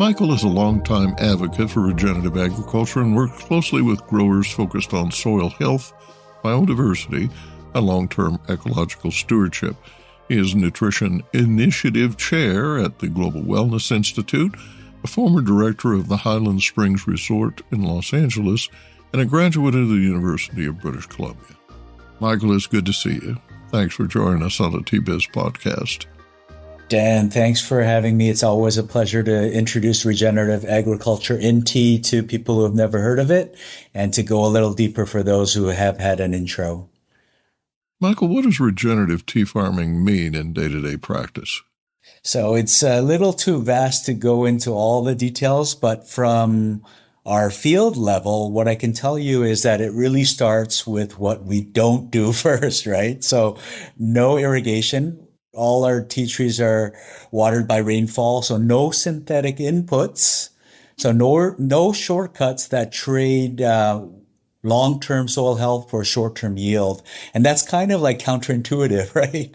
Michael is a longtime advocate for regenerative agriculture and works closely with growers focused on soil health, biodiversity, and long-term ecological stewardship. He is Nutrition Initiative Chair at the Global Wellness Institute, a former director of the Highland Springs Resort in Los Angeles, and a graduate of the University of British Columbia. Michael, it's good to see you. Thanks for joining us on the T-Biz podcast. Dan, thanks for having me. It's always a pleasure to introduce regenerative agriculture in tea to people who have never heard of it and to go a little deeper for those who have had an intro. Michael, what does regenerative tea farming mean in day-to-day practice? So it's a little too vast to go into all the details, but from our field level, what I can tell you is that it really starts with what we don't do first, right? So no irrigation. All our tea trees are watered by rainfall, so no synthetic inputs. So no shortcuts that trade long-term soil health for short-term yield. And that's kind of like counterintuitive, right?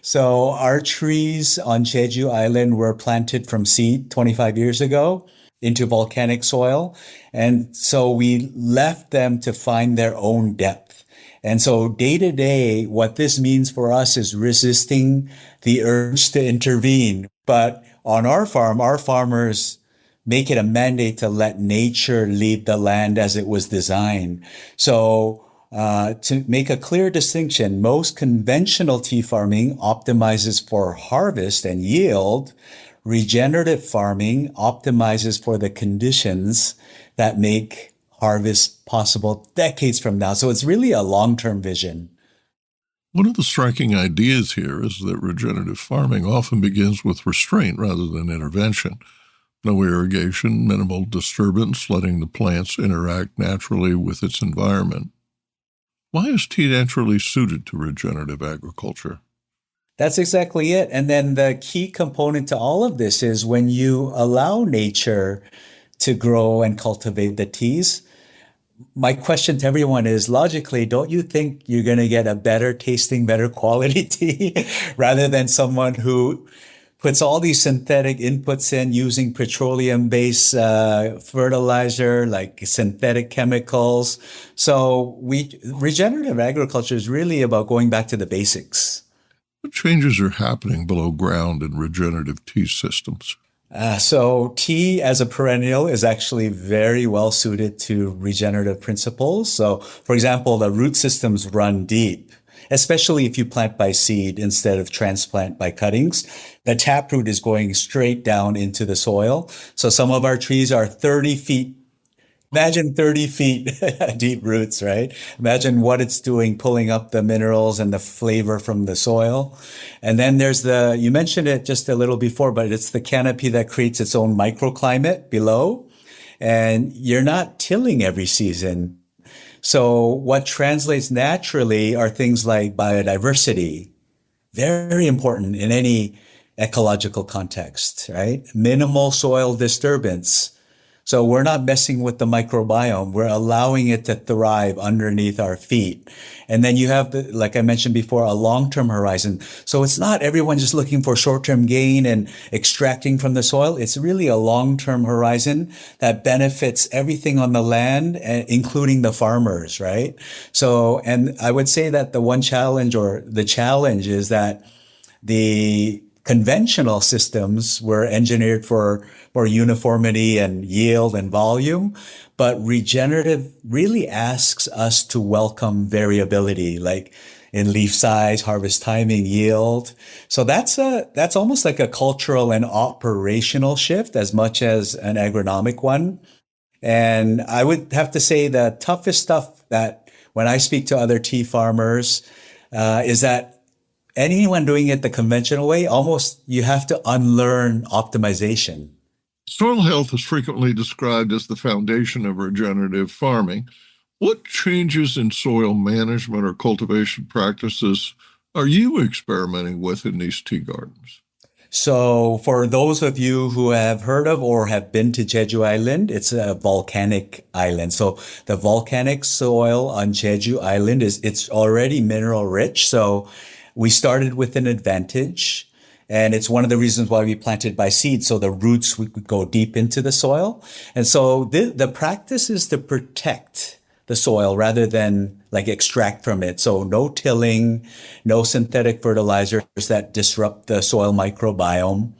So our trees on Jeju Island were planted from seed 25 years ago into volcanic soil. And so we left them to find their own depth. And so day to day, what this means for us is resisting the urge to intervene. But on our farm, our farmers make it a mandate to let nature lead the land as it was designed. So to make a clear distinction, most conventional tea farming optimizes for harvest and yield. Regenerative farming optimizes for the conditions that make harvest possible decades from now. So it's really a long-term vision. One of the striking ideas here is that regenerative farming often begins with restraint rather than intervention. No irrigation, minimal disturbance, letting the plants interact naturally with its environment. Why is tea naturally suited to regenerative agriculture? That's exactly it. And then the key component to all of this is when you allow nature to grow and cultivate the teas. My question to everyone is, logically, don't you think you're going to get a better tasting, better quality tea rather than someone who puts all these synthetic inputs in using petroleum-based fertilizer, like synthetic chemicals? So regenerative agriculture is really about going back to the basics. What changes are happening below ground in regenerative tea systems? So tea as a perennial is actually very well suited to regenerative principles. So, for example, the root systems run deep, especially if you plant by seed instead of transplant by cuttings. The taproot is going straight down into the soil. So some of our trees are 30 feet. Imagine 30 feet deep roots, right? Imagine what it's doing, pulling up the minerals and the flavor from the soil. And then there's you mentioned it just a little before, but it's the canopy that creates its own microclimate below. And you're not tilling every season. So what translates naturally are things like biodiversity. Very important in any ecological context, right? Minimal soil disturbance. So we're not messing with the microbiome. We're allowing it to thrive underneath our feet. And then you have, like I mentioned before, a long-term horizon. So it's not everyone just looking for short-term gain and extracting from the soil. It's really a long-term horizon that benefits everything on the land, including the farmers, right? So, and I would say that the one challenge or the challenge is that the conventional systems were engineered for uniformity and yield and volume, but regenerative really asks us to welcome variability, like in leaf size, harvest timing, yield. So that's almost like a cultural and operational shift as much as an agronomic one. And I would have to say the toughest stuff that when I speak to other tea farmers is that anyone doing it the conventional way, almost you have to unlearn optimization. Soil health is frequently described as the foundation of regenerative farming. What changes in soil management or cultivation practices are you experimenting with in these tea gardens? So for those of you who have heard of or have been to Jeju Island, it's a volcanic island. So the volcanic soil on Jeju Island it's already mineral rich. So we started with an advantage. And it's one of the reasons why we planted by seed. So the roots would go deep into the soil. And so the practice is to protect the soil rather than like extract from it. So no tilling, no synthetic fertilizers that disrupt the soil microbiome,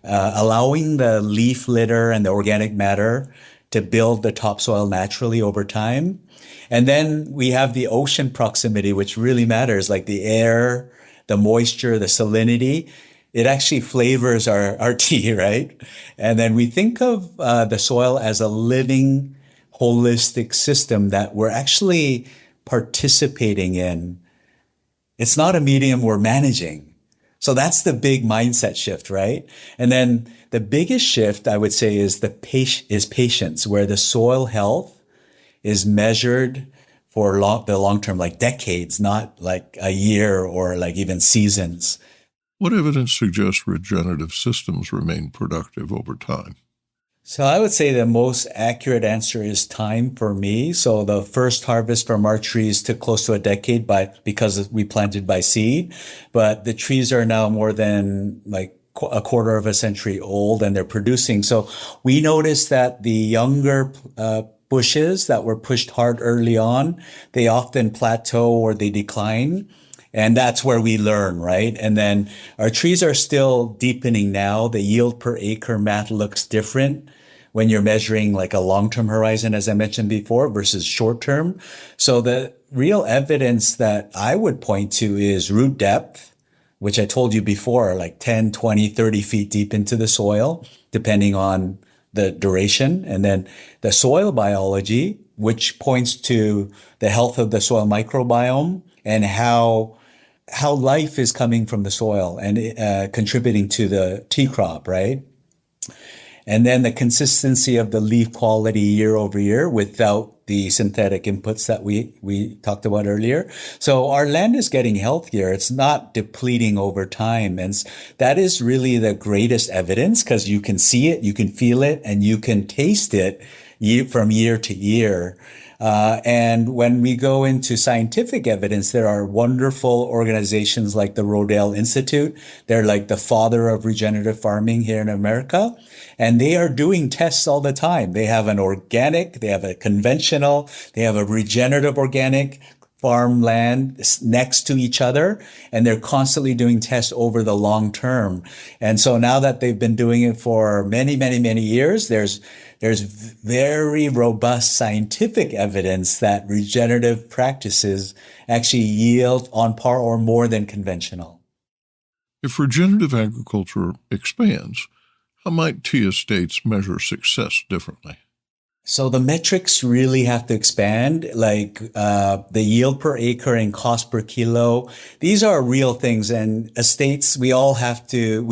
allowing the leaf litter and the organic matter to build the topsoil naturally over time. And then we have the ocean proximity, which really matters, like the air, the moisture, the salinity. It actually flavors our tea, right? And then we think of the soil as a living, holistic system that we're actually participating in. It's not a medium we're managing. So that's the big mindset shift, right? And then the biggest shift I would say is patience, where the soil health is measured for the long term, like decades, not like a year or like even seasons. What evidence suggests regenerative systems remain productive over time? So I would say the most accurate answer is time for me. So the first harvest from our trees took close to a decade because we planted by seed, but the trees are now more than like a quarter of a century old and they're producing. So we noticed that the younger bushes that were pushed hard early on, they often plateau or they decline. And that's where we learn, right? And then our trees are still deepening now. The yield per acre math looks different when you're measuring like a long-term horizon, as I mentioned before, versus short-term. So the real evidence that I would point to is root depth, which I told you before, like 10, 20, 30 feet deep into the soil, depending on the duration. And then the soil biology, which points to the health of the soil microbiome and how life is coming from the soil and contributing to the tea crop, right? And then the consistency of the leaf quality year over year without the synthetic inputs that we talked about earlier. So our land is getting healthier. It's not depleting over time. And that is really the greatest evidence because you can see it, you can feel it, and you can taste it from year to year. And when we go into scientific evidence, there are wonderful organizations like the Rodale Institute. They're like the father of regenerative farming here in America. And they are doing tests all the time. They have an organic, they have a conventional, they have a regenerative organic farmland next to each other, and they're constantly doing tests over the long term. And so now that they've been doing it for many, many, many years, there's very robust scientific evidence that regenerative practices actually yield on par or more than conventional. If regenerative agriculture expands, how might tea estates measure success differently? So the metrics really have to expand, like the yield per acre and cost per kilo. These are real things, and estates, we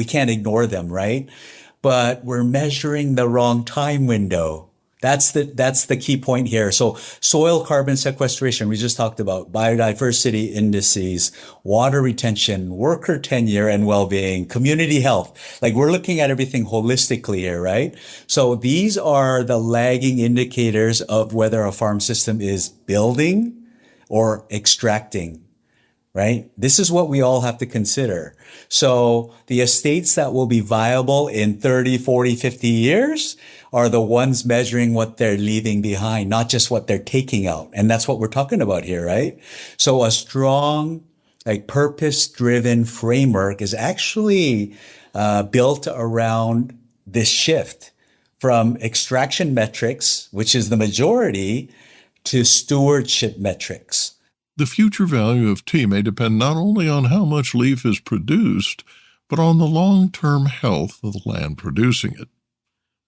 can't ignore them, right? But we're measuring the wrong time window. That's the key point here. So soil carbon sequestration, we just talked about biodiversity indices, water retention, worker tenure and well-being, community health. Like we're looking at everything holistically here, right? So these are the lagging indicators of whether a farm system is building or extracting. Right? This is what we all have to consider. So the estates that will be viable in 30, 40, 50 years are the ones measuring what they're leaving behind, not just what they're taking out. And that's what we're talking about here, right? So a strong, like purpose-driven framework is actually built around this shift from extraction metrics, which is the majority, to stewardship metrics. The future value of tea may depend not only on how much leaf is produced, but on the long-term health of the land producing it.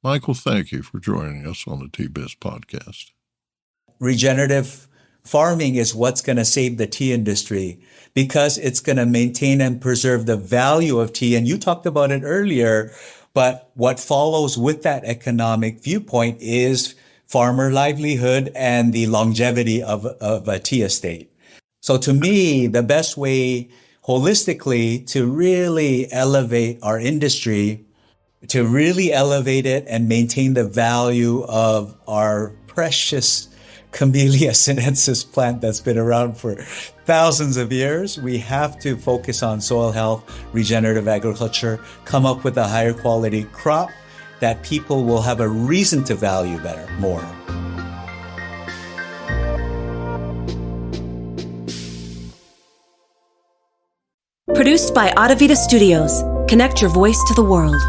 Michael, thank you for joining us on the Tea Biz podcast. Regenerative farming is what's going to save the tea industry because it's going to maintain and preserve the value of tea. And you talked about it earlier, but what follows with that economic viewpoint is farmer livelihood and the longevity of a tea estate. So to me, the best way holistically to really elevate our industry, to really elevate it and maintain the value of our precious Camellia sinensis plant that's been around for thousands of years. We have to focus on soil health, regenerative agriculture, come up with a higher quality crop that people will have a reason to value better, more. Produced by Audavita Studios. Connect your voice to the world.